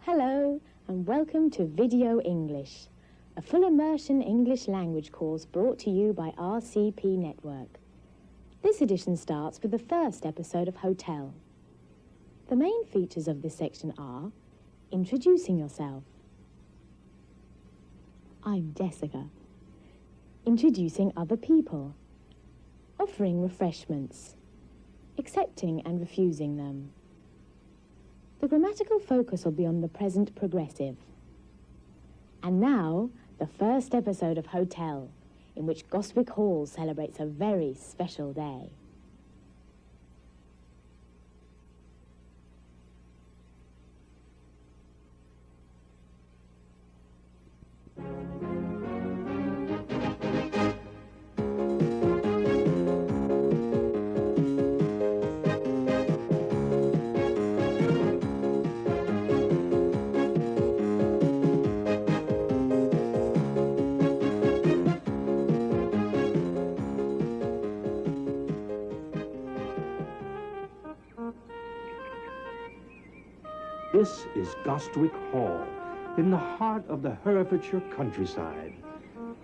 Hello and welcome to Video English, a full immersion English language course brought to you by RCP Network. This edition starts with the first episode of Hotel. The main features of this section are introducing yourself. I'm Jessica. Introducing other people. Offering refreshments. Accepting and refusing them. The grammatical focus will be on the present progressive. And now, the first episode of Hotel, in which Gostwick Hall celebrates a very special day. This is Gostwick Hall, in the heart of the Herefordshire countryside.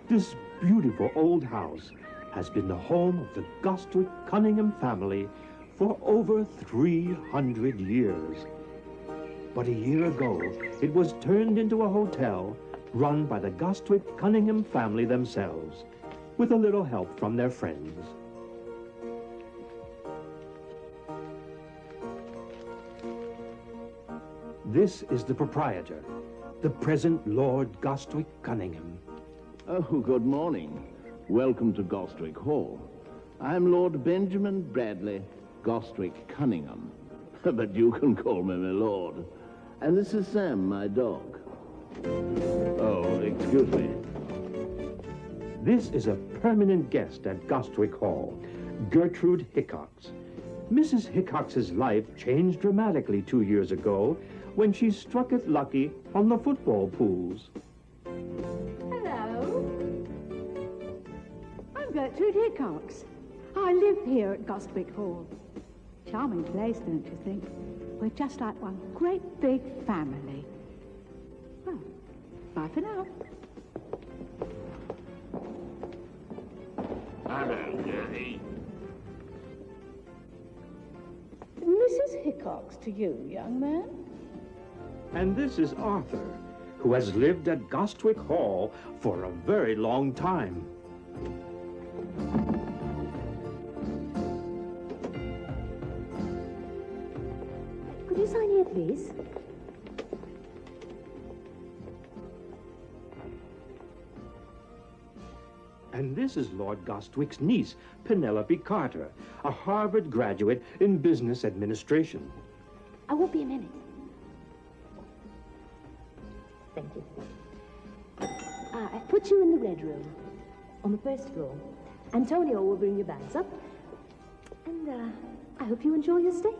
This beautiful old house has been the home of the Gostwick Cunningham family for over 300 years. But a year ago, it was turned into a hotel run by the Gostwick Cunningham family themselves, with a little help from their friends. This is the proprietor, the present Lord Gostwick Cunningham. Oh, good morning. Welcome to Gostwick Hall. I'm Lord Benjamin Bradley Gostwick Cunningham, but you can call me my lord. And this is Sam, my dog. Oh, excuse me. This is a permanent guest at Gostwick Hall, Gertrude Hickox. Mrs. Hickox's life changed dramatically 2 years ago when she struck it lucky on the football pools. Hello. I'm Gertrude Hickox. I live here at Gostwick Hall. Charming place, don't you think? We're just like one great big family. Well, bye for now. Hello, Jerry. Mrs. Hickox to you, young man. And this is Arthur, who has lived at Gostwick Hall for a very long time. Could you sign here, please? And this is Lord Gostwick's niece, Penelope Carter, a Harvard graduate in business administration. I won't be a minute. Thank you. I've put you in the red room, on the first floor. Antonio will bring your bags up. And, I hope you enjoy your stay.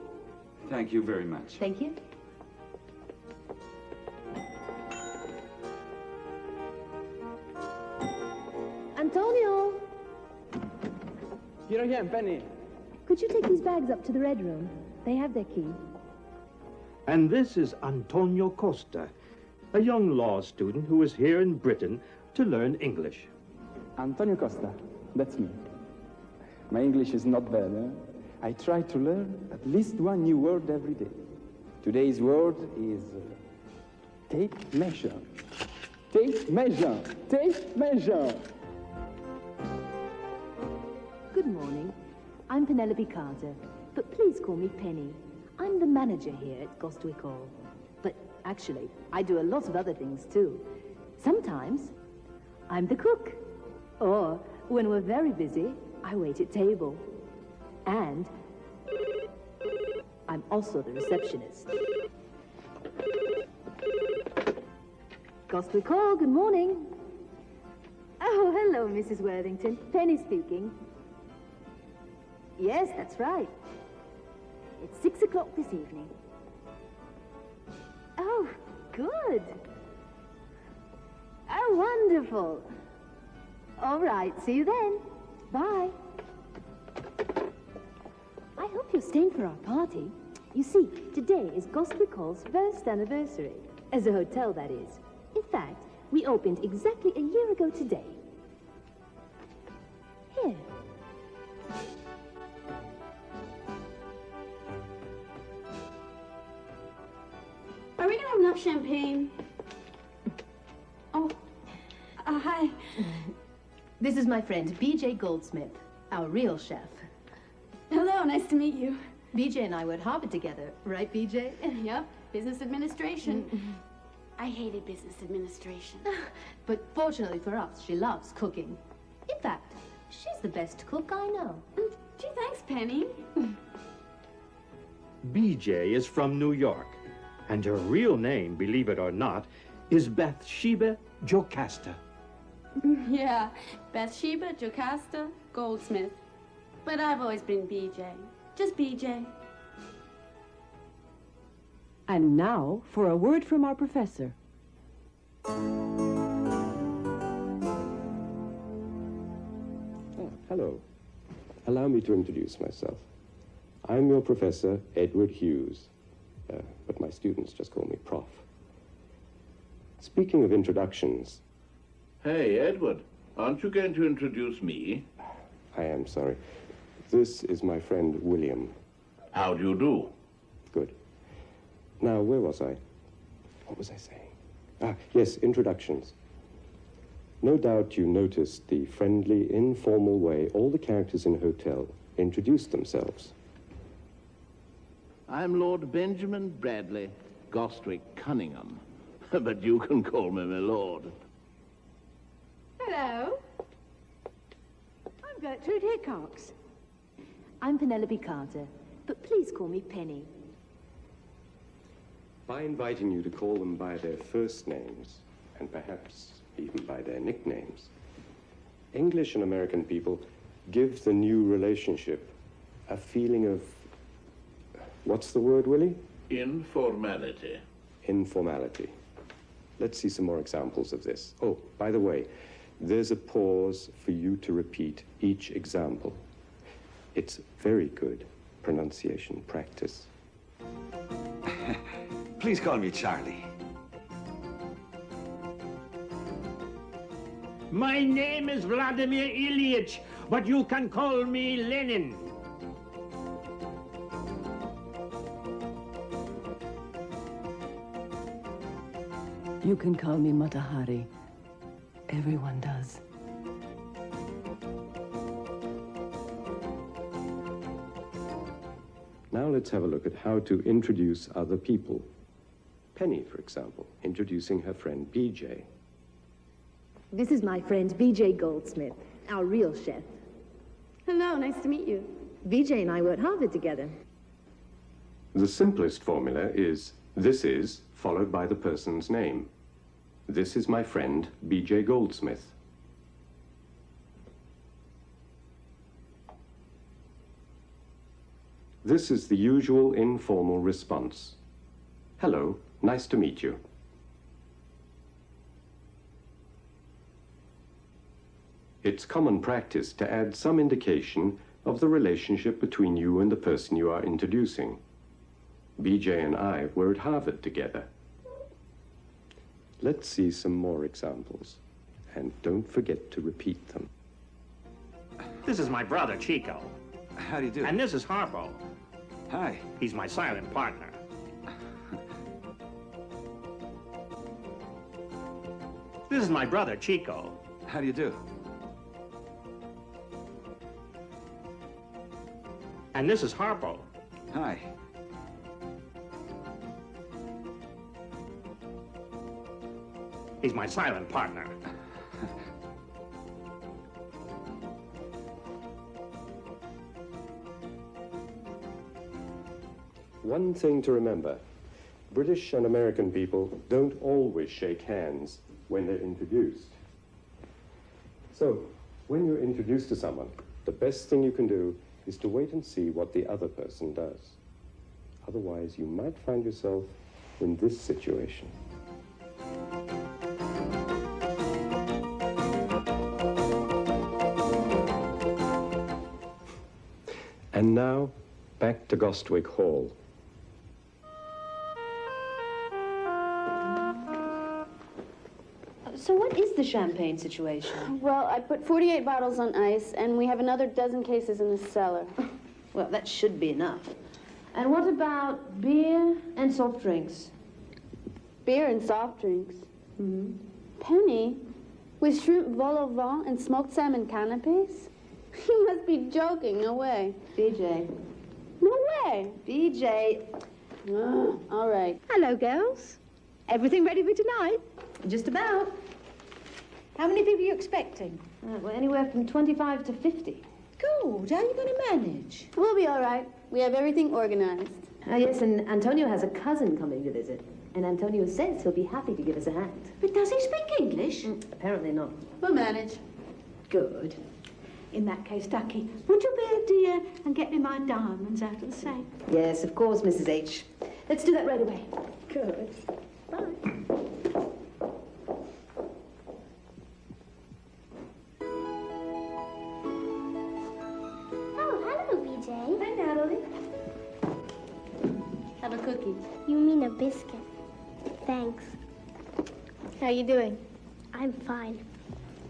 Thank you very much. Thank you. Antonio! Here I am, Penny. Could you take these bags up to the red room? They have their key. And this is Antonio Costa, a young law student who is here in Britain to learn English. Antonio Costa, that's me. My English is not bad, eh? I try to learn at least one new word every day. Today's word is tape measure. Tape measure. Tape measure. Good morning. I'm Penelope Carter, but please call me Penny. I'm the manager here at Gostwick Hall. But actually, I do a lot of other things too. Sometimes, I'm the cook. Or, when we're very busy, I wait at table. And I'm also the receptionist. Gostwick Hall, good morning. Oh, hello, Mrs. Worthington. Penny speaking. Yes, that's right. It's 6 o'clock this evening. Oh, good. Oh, wonderful. All right, see you then. Bye. I hope you're staying for our party. You see, today is Gostwick Hall's first anniversary. As a hotel, that is. In fact, we opened exactly a year ago today. Here. Are we gonna have enough champagne? Oh, hi. This is my friend, B.J. Goldsmith, our real chef. Hello, nice to meet you. B.J. and I were at Harvard together, right, B.J.? Yep, business administration. I hated business administration. But fortunately for us, she loves cooking. In fact, she's the best cook I know. Gee, thanks, Penny. BJ is from New York, and her real name, believe it or not, is Bathsheba Jocasta. Yeah, Bathsheba, Jocasta, Goldsmith. But I've always been BJ. Just BJ. And now for a word from our professor. Hello. Allow me to introduce myself. I'm your professor, Edward Hughes, but my students just call me Prof. Speaking of introductions... Hey, Edward, aren't you going to introduce me? I am sorry. This is my friend, William. How do you do? Good. Now, where was I? What was I saying? Yes, introductions. No doubt you noticed the friendly, informal way all the characters in a hotel introduced themselves. I'm Lord Benjamin Bradley, Gostwick Cunningham. But you can call me my lord. Hello. I'm Gertrude Hickox. I'm Penelope Carter, but please call me Penny. By inviting you to call them by their first names, and perhaps even by their nicknames, English and American people give the new relationship a feeling of, what's the word, Willie? Informality. Informality. Let's see some more examples of this. Oh, by the way, there's a pause for you to repeat each example. It's very good pronunciation practice. Please call me Charlie. My name is Vladimir Ilyich, but you can call me Lenin. You can call me Matahari. Everyone does. Now let's have a look at how to introduce other people. Penny, for example, introducing her friend BJ. This is my friend, B.J. Goldsmith, our real chef. Hello, nice to meet you. B.J. and I were at Harvard together. The simplest formula is, this is, followed by the person's name. This is my friend, B.J. Goldsmith. This is the usual informal response. Hello, nice to meet you. It's common practice to add some indication of the relationship between you and the person you are introducing. BJ and I were at Harvard together. Let's see some more examples, and don't forget to repeat them. This is my brother, Chico. How do you do? And this is Harpo. Hi. He's my silent partner. This is my brother, Chico. How do you do? And this is Harpo. Hi. He's my silent partner. One thing to remember, British and American people don't always shake hands when they're introduced. So, when you're introduced to someone, the best thing you can do is to wait and see what the other person does. Otherwise, you might find yourself in this situation. And now, back to Gostwick Hall. So what is the champagne situation? Well, I put 48 bottles on ice, and we have another dozen cases in the cellar. Well, that should be enough. And what about beer and soft drinks? Beer and soft drinks. Mm-hmm. Penny? With shrimp vol au vent and smoked salmon canapes? You must be joking. No way. BJ. No way. BJ. All right. Hello, girls. Everything ready for tonight? Just about. How many people are you expecting? Well, anywhere from 25 to 50. Good. How are you going to manage? We'll be all right. We have everything organized. Yes, and Antonio has a cousin coming to visit. And Antonio says he'll be happy to give us a hand. But does he speak English? Apparently not. We'll manage. Good. In that case, Ducky, would you be a dear and get me my diamonds out of the safe? Yes, of course, Mrs. H. Let's do that right away. Good. Bye. Oh, hello, BJ. Hi, Natalie. Have a cookie. You mean a biscuit. Thanks. How you doing? I'm fine.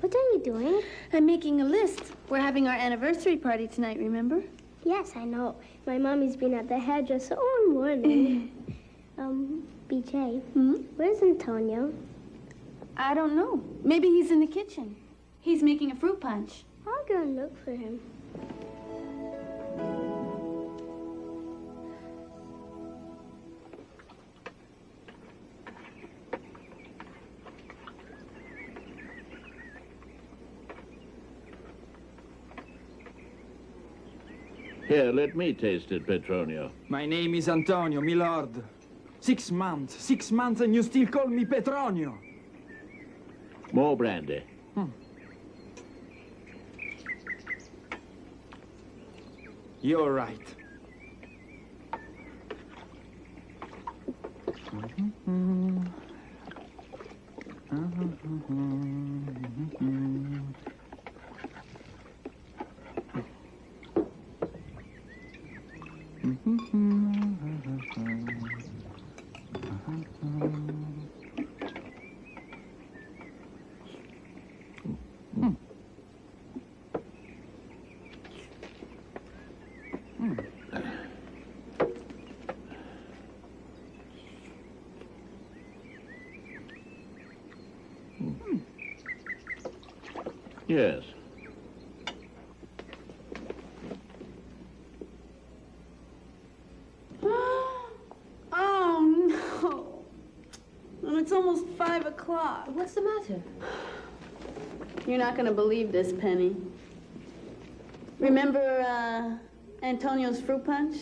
What are you doing? I'm making a list. We're having our anniversary party tonight, remember? Yes, I know. My mommy's been at the hairdresser all morning. BJ, where's Antonio? I don't know. Maybe he's in the kitchen. He's making a fruit punch. I'll go and look for him. Here, let me taste it, Petronio. My name is Antonio, my lord. 6 months, 6 months, and you still call me Petronio. More brandy. You're right. Yes. Oh, no. And it's almost 5 o'clock. What's the matter? You're not going to believe this, Penny. Remember Antonio's fruit punch?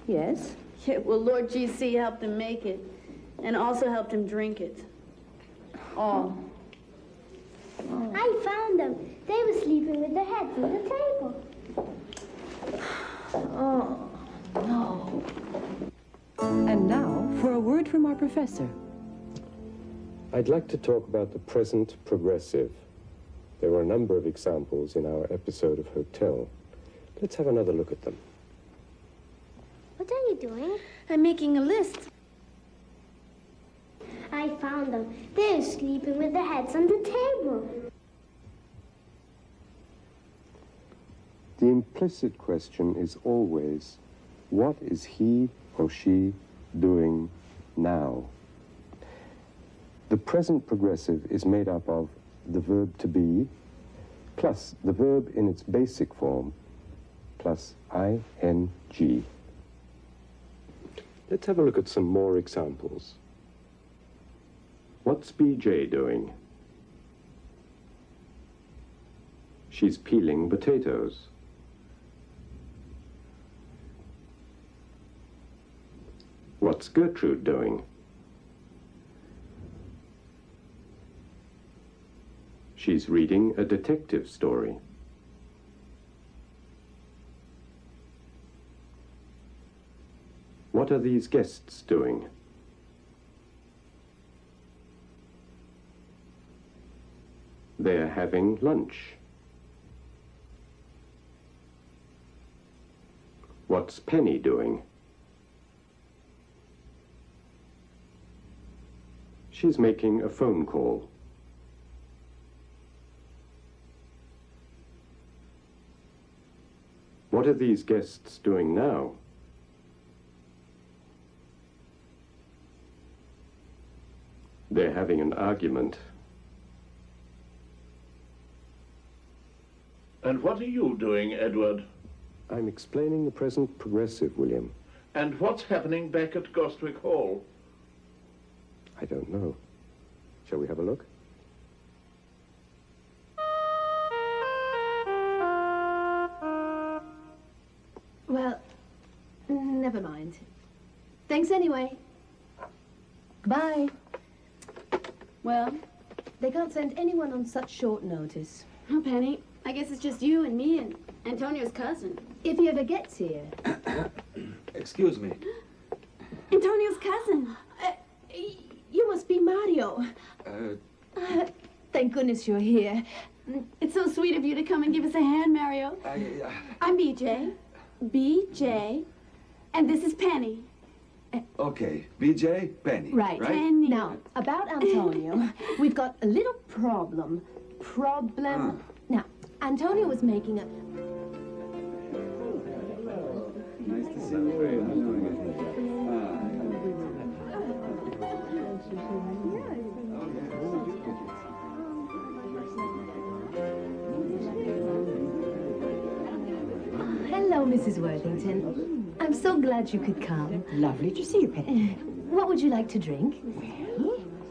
Yes? Yeah, well, Lord GC helped him make it and also helped him drink it. All. I found them. They were sleeping with their heads on the table. Oh, no. And now for a word from our professor. I'd like to talk about the present progressive. There were a number of examples in our episode of Hotel. Let's have another look at them. What are you doing? I'm making a list. I found them. They were sleeping with their heads on the table. The implicit question is always, what is he or she doing now? The present progressive is made up of the verb to be, plus the verb in its basic form, plus ing. Let's have a look at some more examples. What's BJ doing? She's peeling potatoes. What's Gertrude doing? She's reading a detective story. What are these guests doing? They're having lunch. What's Penny doing? She's making a phone call. What are these guests doing now? They're having an argument. And what are you doing, Edward? I'm explaining the present progressive, William. And what's happening back at Gostwick Hall? I don't know. Shall we have a look? Well, never mind. Thanks anyway. Goodbye. Well, They can't send anyone on such short notice. oh, Penny, I guess it's just you and me and Antonio's cousin. If he ever gets here. Excuse me. Antonio's cousin. You must be Mario. Thank goodness you're here. It's so sweet of you to come and give us a hand, Mario. I'm BJ. BJ. And this is Penny. Okay, BJ, Penny. Right. Penny. Now, about Antonio, we've got a little problem. Now, Antonio was making a... Nice to see you. Hello, Mrs. Worthington. I'm so glad you could come. Lovely to see you, Penny. What would you like to drink?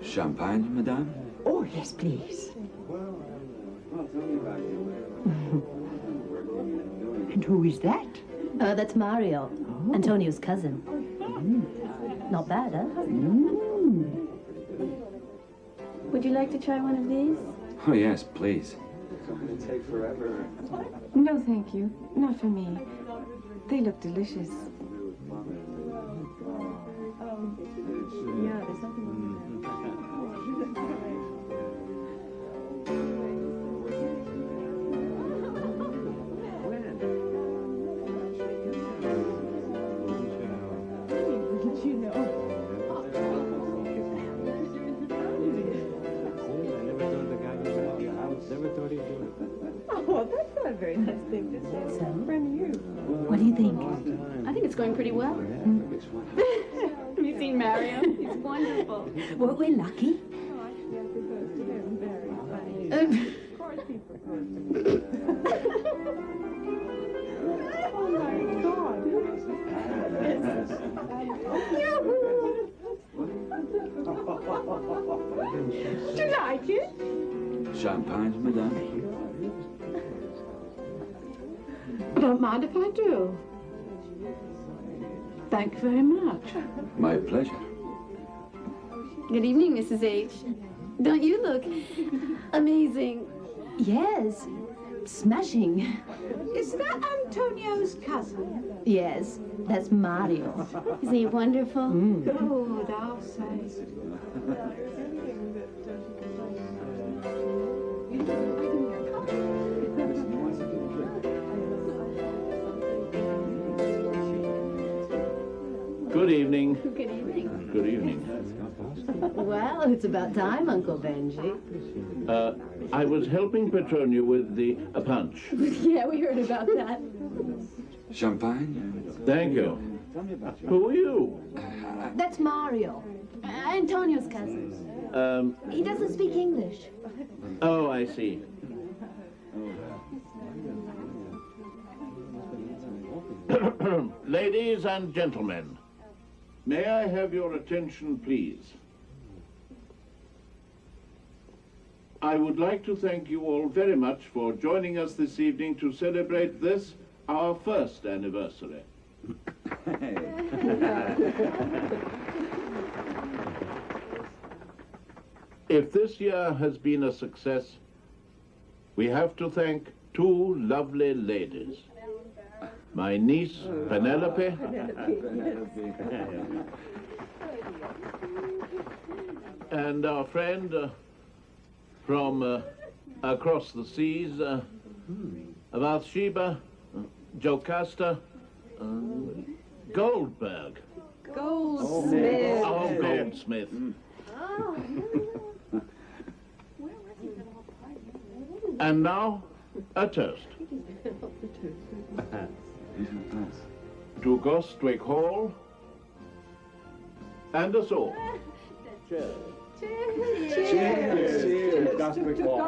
Champagne, madame? Oh, yes, please. And who is that? That's Mario, Antonio's cousin. Not bad, huh? Would you like to try one of these? Oh, yes, please. No, thank you. Not for me. They look delicious. Yeah, there's something Oh, that's not a very nice thing to say. From you. What do you think? I think it's going pretty well. Have you seen Mario? He's wonderful. Weren't we lucky? Oh my God. Do you like it? Champagne, madame? Don't mind if I do. Thank you very much. My pleasure. Good evening, Mrs. H. Don't you look amazing? Yes. Smashing. Is that Antonio's cousin? Yes, that's Mario. Isn't he wonderful? Good, I'll say. Good evening. Good evening. Good evening. Well, it's about time, Uncle Benji. I was helping Petronio with the punch. Yeah, we heard about that. Champagne? Thank you. Who are you? That's Mario, Antonio's cousin. He doesn't speak English. Oh, I see. Ladies and gentlemen, may I have your attention, please? I would like to thank you all very much for joining us this evening to celebrate this, our first anniversary. If this year has been a success, we have to thank two lovely ladies. My niece, Penelope, and our friend from across the seas, Bathsheba, Jocasta, Goldberg. Goldsmith. Oh, Goldsmith. And now, a toast. to Gostwick Hall and us all. Cheers. Cheers. Cheers. Gostwick Hall.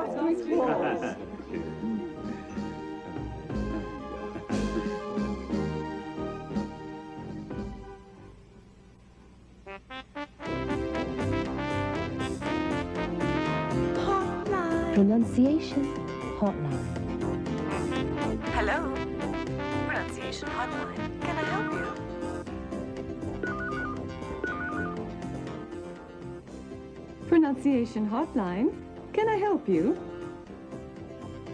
Pronunciation Hotline. Hello. Pronunciation Hotline. Can I help you? Pronunciation Hotline. Can I help you?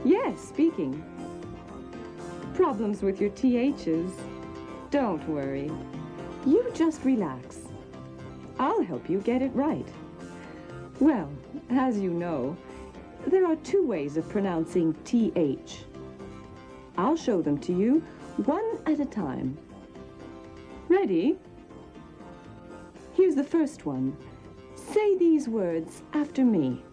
Yes, speaking. Problems with your THs? Don't worry. You just relax. I'll help you get it right. Well, as you know, there are two ways of pronouncing TH. I'll show them to you one at a time. Ready? Here's the first one. Say these words after me.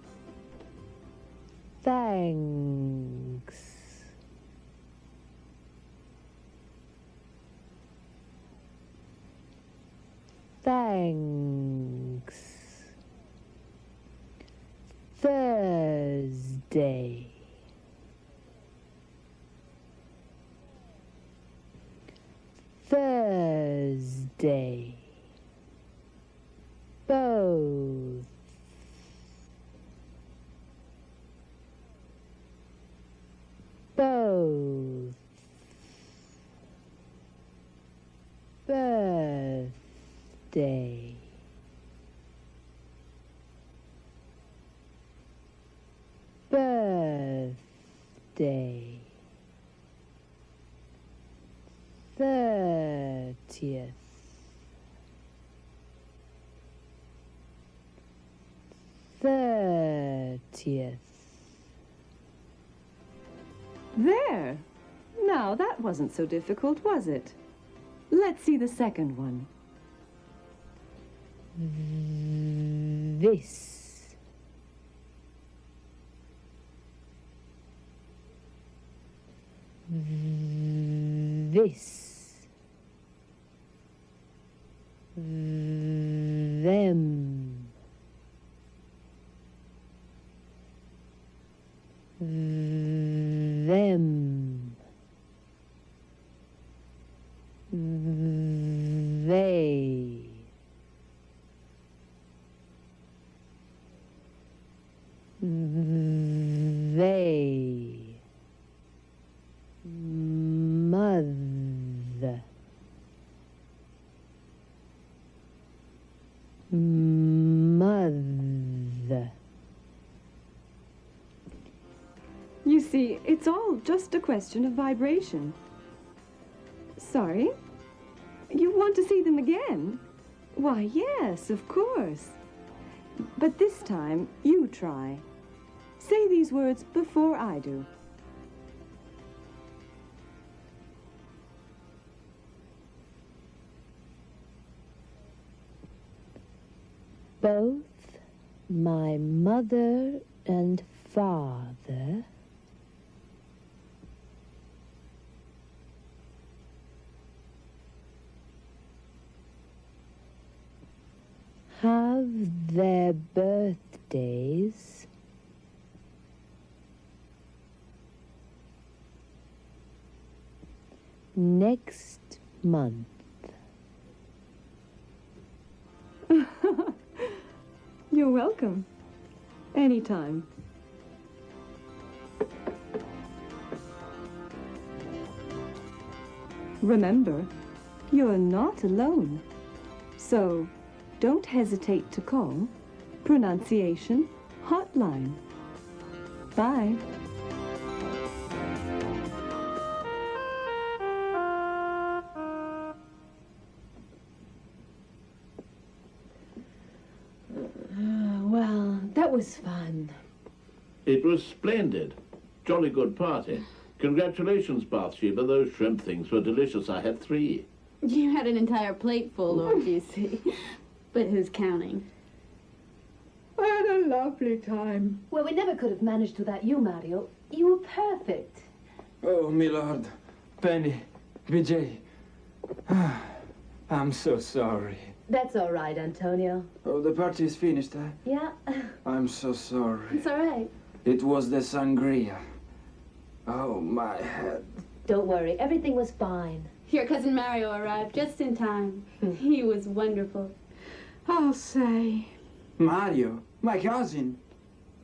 Thanks. Thanks. Thursday. Thursday. Both. Both. Birthday. Birthday. 30th. 30th. There! Now, that wasn't so difficult, was it? Let's see the second one. This. This. Them. Them. They. They. Mother. Mother. You see, it's all just a question of vibration. Sorry? You want to see them again? Why, yes, of course. But this time, you try. Say these words before I do. Both my mother and father have their birthdays next month. You're welcome. Anytime. Remember, you're not alone. So, don't hesitate to call Pronunciation Hotline. Bye. Well, that was fun. It was splendid. Jolly good party. Congratulations, Bathsheba. Those shrimp things were delicious. I had 3. You had an entire plate full, Lord Busey. But who's counting? I had a lovely time. Well, we never could have managed without you, Mario. You were perfect. Oh, my lord. Penny. Vijay. I'm so sorry. That's all right, Antonio. Oh, the party is finished, eh? Yeah. I'm so sorry. It's all right. It was the sangria. Oh, my head. Don't worry, everything was fine. Your cousin Mario arrived just in time. He was wonderful. I'll say. Mario? My cousin?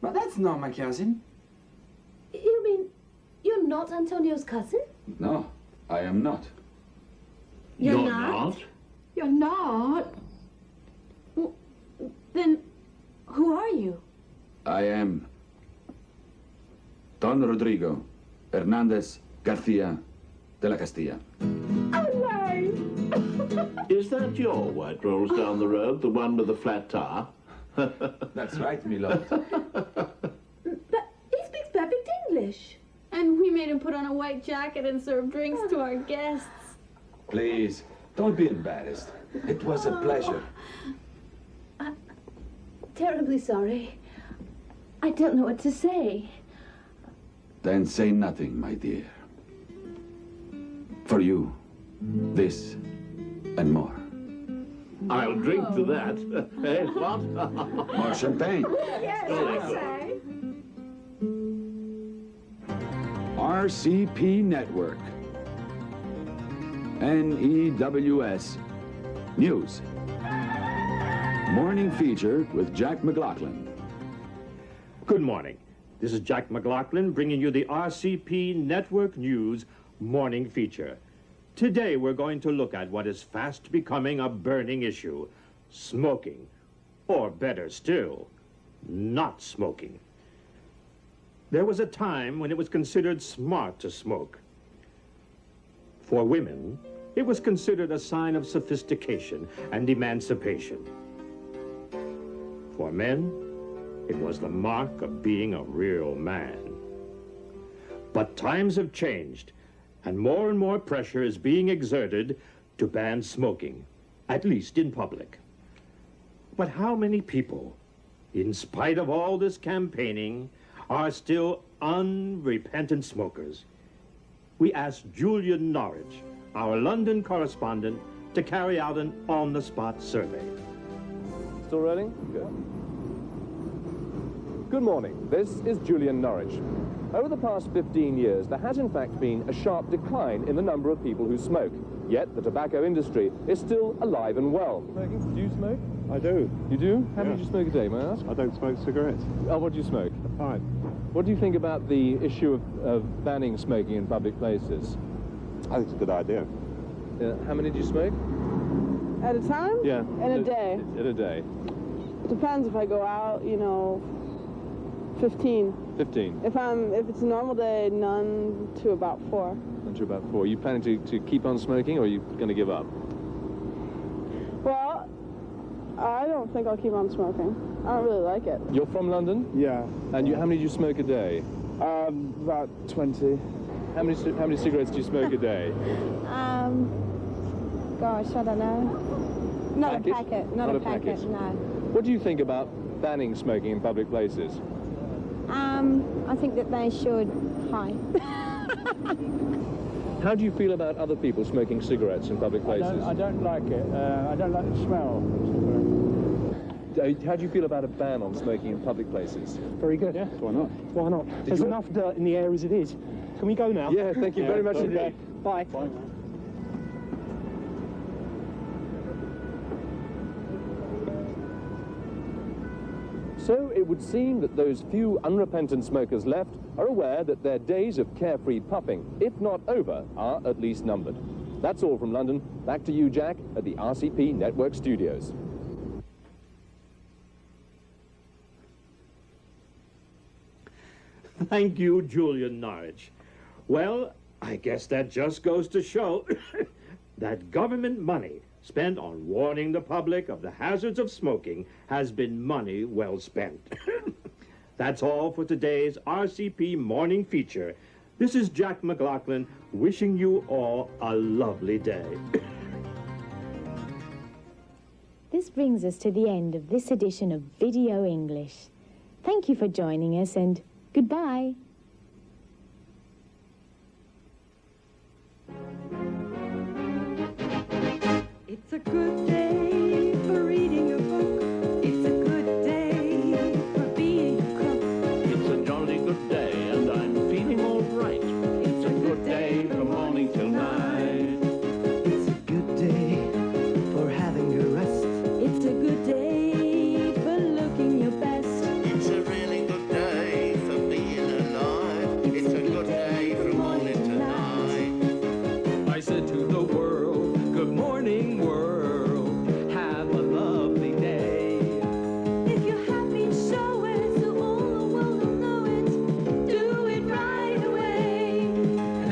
But that's not my cousin. You mean you're not Antonio's cousin? No, I am not. You're not? You're not? Well, then, who are you? I am Don Rodrigo Hernandez Garcia de la Castilla. Is that your white rolls down the road, the one with the flat tire? That's right, my lord. But he speaks perfect English. And we made him put on a white jacket and serve drinks to our guests. Please, don't be embarrassed. It was a pleasure. Terribly sorry. I don't know what to say. Then say nothing, my dear. For you, this and more. I'll drink to that. Eh, what? More champagne. Yes, I say. RCP Network. NEWS News. Morning feature with Jack McLaughlin. Good morning. This is Jack McLaughlin bringing you the RCP Network News morning feature. Today we're going to look at what is fast becoming a burning issue, smoking. Or better still, not smoking. There was a time when it was considered smart to smoke. For women, it was considered a sign of sophistication and emancipation. For men, it was the mark of being a real man. But times have changed, and more pressure is being exerted to ban smoking, at least in public. But how many people, in spite of all this campaigning, are still unrepentant smokers? We asked Julian Norwich, our London correspondent, to carry out an on-the-spot survey. Still rolling? Good. Good morning. This is Julian Norwich. Over the past 15 years, there has in fact been a sharp decline in the number of people who smoke. Yet the tobacco industry is still alive and well. Smoking? Do you smoke? I do. You do? How many do you smoke a day, may I ask? I don't smoke cigarettes. Oh, what do you smoke? A pipe. What do you think about the issue of banning smoking in public places? I think it's a good idea. How many do you smoke? At a time? Yeah. In a day? In a day. Depends if I go out, 15. 15. If it's a normal day, none to about 4. None to about 4. Are you planning to keep on smoking, or are you going to give up? Well, I don't think I'll keep on smoking. I don't really like it. You're from London? Yeah. And how many do you smoke a day? About 20. How many cigarettes do you smoke a day? Gosh, I don't know. Not a packet. Not a packet, no. What do you think about banning smoking in public places? I think that they should. Hi. How do you feel about other people smoking cigarettes in public places? I don't like it. I don't like the smell. How do you feel about a ban on smoking in public places? Very good. Yeah, why not? Why not? There's enough dirt in the air as it is. Can we go now? Yeah, thank you very much indeed. Bye. Bye. So it would seem that those few unrepentant smokers left are aware that their days of carefree puffing, if not over, are at least numbered. That's all from London. Back to you, Jack, at the RCP Network Studios. Thank you, Julian Norwich. Well, I guess that just goes to show that government money spent on warning the public of the hazards of smoking has been money well spent. That's all for today's RCP morning feature. This is Jack McLaughlin wishing you all a lovely day. This brings us to the end of this edition of Video English. Thank you for joining us, and goodbye. It's a good day for reading a book. It's a good day for being a cook. It's a jolly good day and I'm feeling all right. It's a good day from morning till night. It's a good day for having a rest. It's a good day for looking your best. It's a really good day for being alive. It's a good day from morning till night. I said to the world, good morning world, have a lovely day. If you're happy, show it so all the world will know it. Do it right away.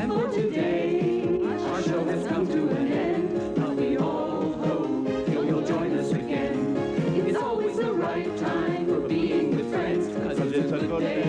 And for today, our show has come to an end, but we all hope you'll join us again. It's always the right time for being with friends, 'cause it's a good day.